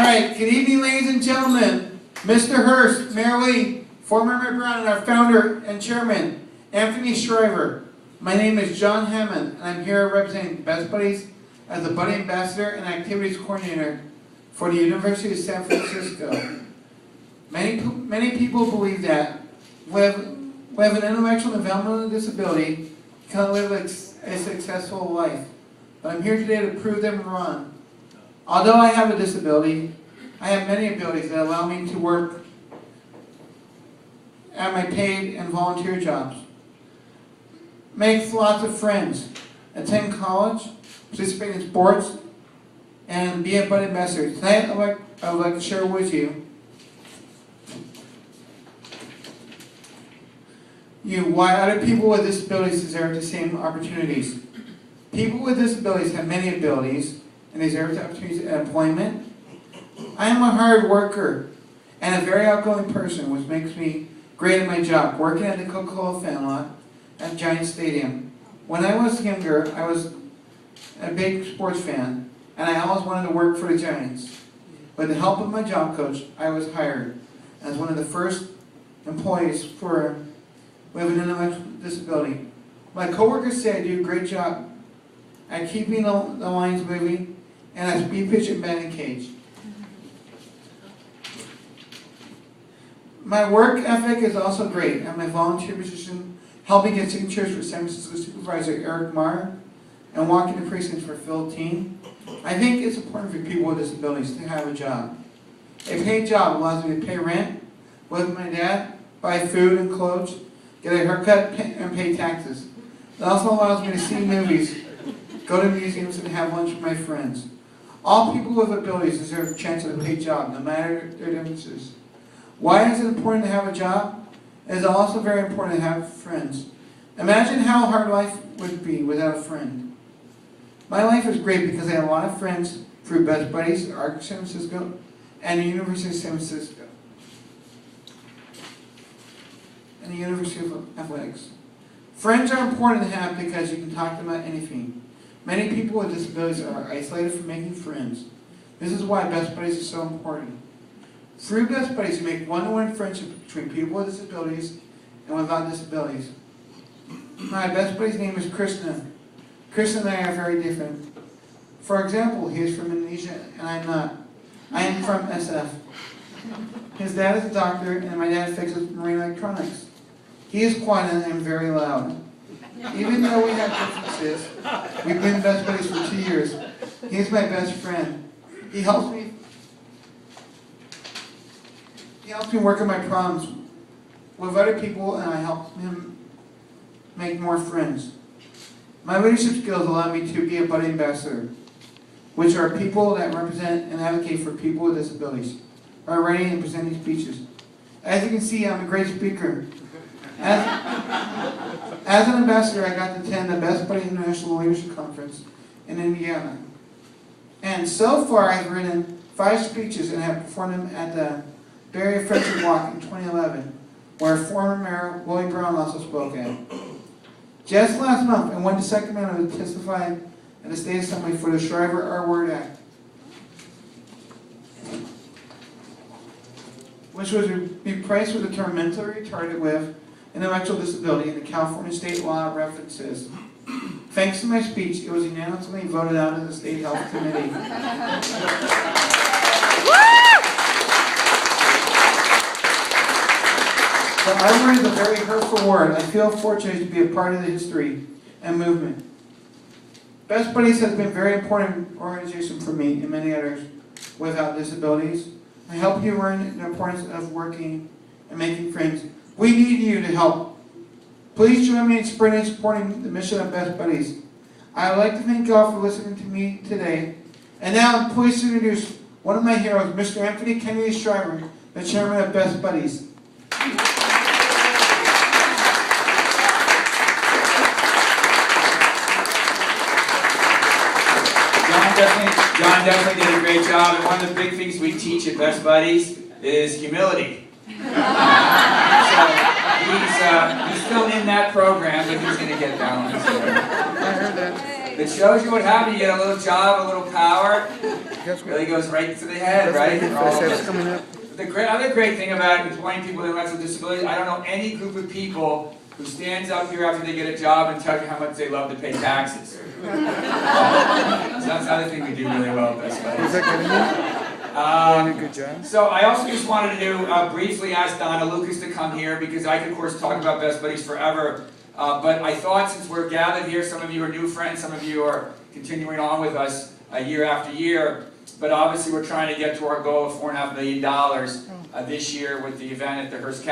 right, good evening, ladies and gentlemen. Mr. Hearst, Mayor Lee, former Mayor Brown, and our founder and chairman, Anthony Shriver. My name is John Hammond, and I'm here representing Best Buddies as the Buddy Ambassador and Activities Coordinator for the University of San Francisco. Many people believe that with an intellectual and developmental disability can live a successful life. But I'm here today to prove them wrong. Although I have a disability, I have many abilities that allow me to work at my paid and volunteer jobs, make lots of friends, attend college, participate in sports, and be a Buddy Ambassador. Tonight I would like to share with you why other people with disabilities deserve the same opportunities. People with disabilities have many abilities and deserve the opportunities at employment. I am a hard worker and a very outgoing person, which makes me great at my job, working at the Coca-Cola fan lot at Giant Stadium. When I was younger, I was a big sports fan, and I always wanted to work for the Giants. With the help of my job coach, I was hired as one of the first employees with an intellectual disability. My coworkers say I do a great job at keeping the lines moving and at speed pitch and batting cage. My work ethic is also great at my volunteer position, helping get signatures for San Francisco Supervisor Eric Marr and walking the precincts for Phil Teen. I think it's important for people with disabilities to have a job. A paid job allows me to pay rent, live with my dad, buy food and clothes, get a haircut, and pay taxes. It also allows me to see movies, go to museums, and have lunch with my friends. All people with abilities deserve a chance at a paid job, no matter their differences. Why is it important to have a job? It is also very important to have friends. Imagine how hard life would be without a friend. My life is great because I have a lot of friends through Best Buddies, Arc San Francisco, and the University of San Francisco, and the University of Athletics. Friends are important to have because you can talk to them about anything. Many people with disabilities are isolated from making friends. This is why Best Buddies is so important. Through Best Buddies, you make one-on-one friendships between people with disabilities and without disabilities. My Best Buddy's name is Krishna. Krishna and I are very different. For example, he is from Indonesia and I'm not. I am from SF. His dad is a doctor and my dad fixes marine electronics. He is quiet and I am very loud. Even though we have differences, we've been Best Buddies for 2 years. He is my best friend. He helps me work on my problems with other people, and I help him make more friends. My leadership skills allow me to be a Buddy Ambassador, which are people that represent and advocate for people with disabilities, by writing and presenting speeches. As you can see, I'm a great speaker. As an ambassador, I got to attend the Best Buddy International Leadership Conference in Indiana. And so far, I've written 5 speeches and have performed them at the Bay Area Friendship Walk in 2011, where former Mayor Willie Brown also spoke at. Just last month, I went to Sacramento to testify at the State Assembly for the Shriver Our Word Act, which was replaced with the term mentally retarded with intellectual disability in the California state law references. Thanks to my speech, it was unanimously voted out in the State Health Committee. The R word is a very hurtful word. I feel fortunate to be a part of the history and movement. Best Buddies has been a very important organization for me and many others without disabilities. I help you learn the importance of working and making friends. We need you to help. Please join me in spreading and supporting the mission of Best Buddies. I would like to thank you all for listening to me today. And now I'm pleased to introduce one of my heroes, Mr. Anthony Kennedy Shriver, the chairman of Best Buddies. John definitely did a great job, and one of the big things we teach at Best Buddies is humility. So he's still in that program, but he's going to get that one. I heard that. It shows you what happened. You get a little job, a little power. It really goes right to the head, right? For all of us. The other great thing about employing people with intellectual disabilities, I don't know any group of people who stands up here after they get a job and tell you how much they love to pay taxes. So that's another thing we do really well at Best Buddies. So I also just wanted to briefly ask Donna Lucas to come here because I could, of course, talk about Best Buddies forever. But I thought since we're gathered here, some of you are new friends, some of you are continuing on with us year after year. But obviously we're trying to get to our goal of $4.5 million this year with the event at the Hearst